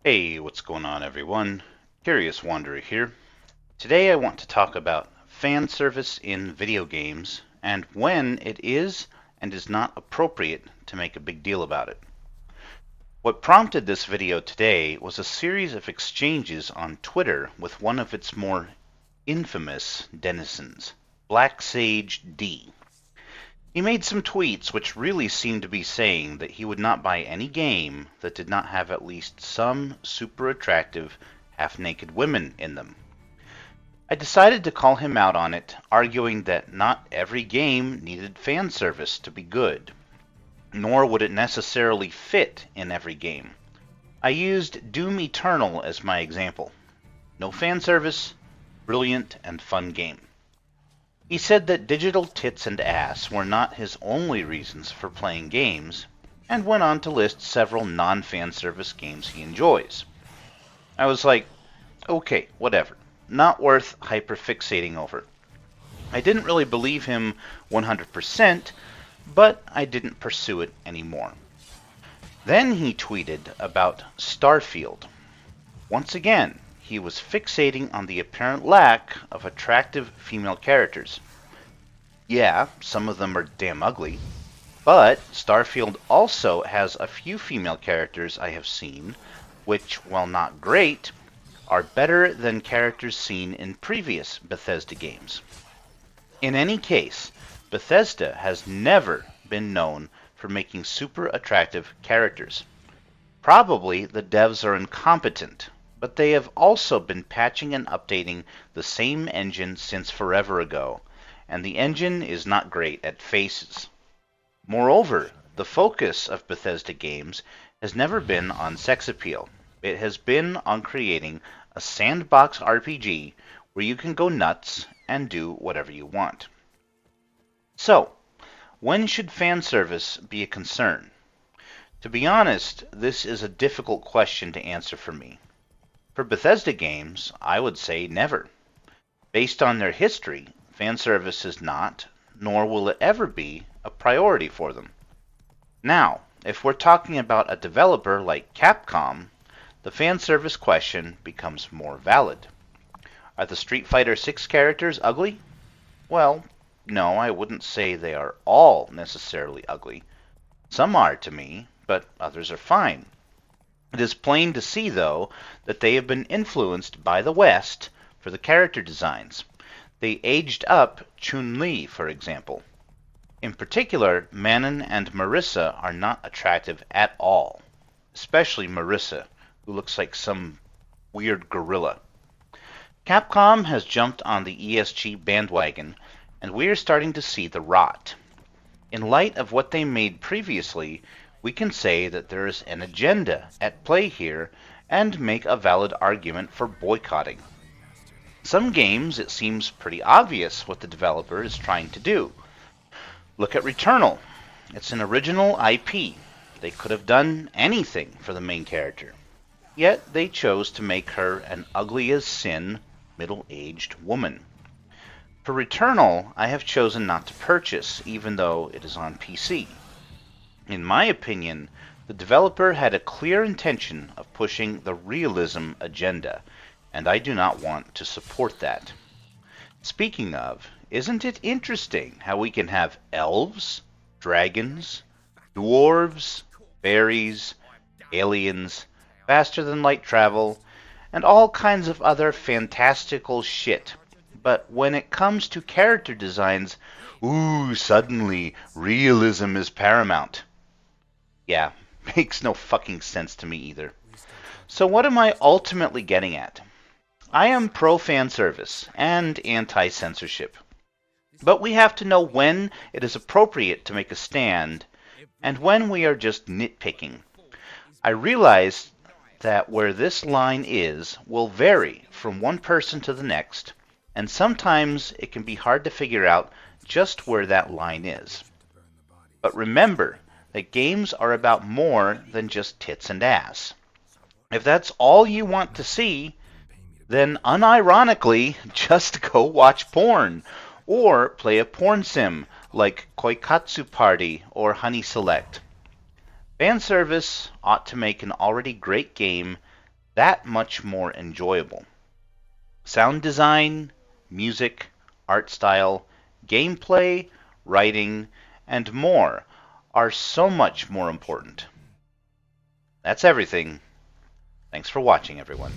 Hey, what's going on, everyone? Curious Wanderer here. Today I want to talk about fan service in video games and when it is and is not appropriate to make a big deal about it. What prompted this video today was a series of exchanges on Twitter with one of its more infamous denizens, Black Sage D. He made some tweets which really seemed to be saying that he would not buy any game that did not have at least some super attractive, half-naked women in them. I decided to call him out on it, arguing that not every game needed fan service to be good, nor would it necessarily fit in every game. I used Doom Eternal as my example. No fan service, brilliant and fun game. He said that digital tits and ass were not his only reasons for playing games, and went on to list several non-fan service games he enjoys. I was like, okay, whatever. Not worth hyperfixating over. I didn't really believe him 100%, but I didn't pursue it anymore. Then he tweeted about Starfield. Once again, he was fixating on the apparent lack of attractive female characters. Yeah, some of them are damn ugly, but Starfield also has a few female characters I have seen, which, while not great, are better than characters seen in previous Bethesda games. In any case, Bethesda has never been known for making super attractive characters. Probably the devs are incompetent, but they have also been patching and updating the same engine since forever ago, and the engine is not great at faces. Moreover, the focus of Bethesda games has never been on sex appeal. It has been on creating a sandbox RPG where you can go nuts and do whatever you want. So, when should fan service be a concern? To be honest, this is a difficult question to answer for me. For Bethesda games, I would say never. Based on their history, fan service is not, nor will it ever be, a priority for them. Now, if we're talking about a developer like Capcom, the fan service question becomes more valid. Are the Street Fighter 6 characters ugly? Well, no, I wouldn't say they are all necessarily ugly. Some are to me, but others are fine. It is plain to see, though, that they have been influenced by the West for the character designs. They aged up Chun-Li, for example. In particular, Manon and Marissa are not attractive at all, especially Marissa, who looks like some weird gorilla. Capcom has jumped on the ESG bandwagon, and we are starting to see the rot. In light of what they made previously, we can say that there is an agenda at play here and make a valid argument for boycotting. Some games, it seems pretty obvious what the developer is trying to do. Look at Returnal. It's an original IP. They could have done anything for the main character. Yet they chose to make her an ugly as sin, middle-aged woman. For Returnal, I have chosen not to purchase, even though it is on PC. In my opinion, the developer had a clear intention of pushing the realism agenda, and I do not want to support that. Speaking of, isn't it interesting how we can have elves, dragons, dwarves, fairies, aliens, faster than light travel, and all kinds of other fantastical shit, but when it comes to character designs, ooh, suddenly realism is paramount. Yeah, makes no fucking sense to me either. So what am I ultimately getting at? I am pro-fan service and anti-censorship. But we have to know when it is appropriate to make a stand and when we are just nitpicking. I realize that where this line is will vary from one person to the next, and sometimes it can be hard to figure out just where that line is. But remember that games are about more than just tits and ass. If that's all you want to see, then unironically just go watch porn, or play a porn sim like Koikatsu Party or Honey Select. Fan service ought to make an already great game that much more enjoyable. Sound design, music, art style, gameplay, writing, and more are so much more important. That's everything. Thanks for watching, everyone.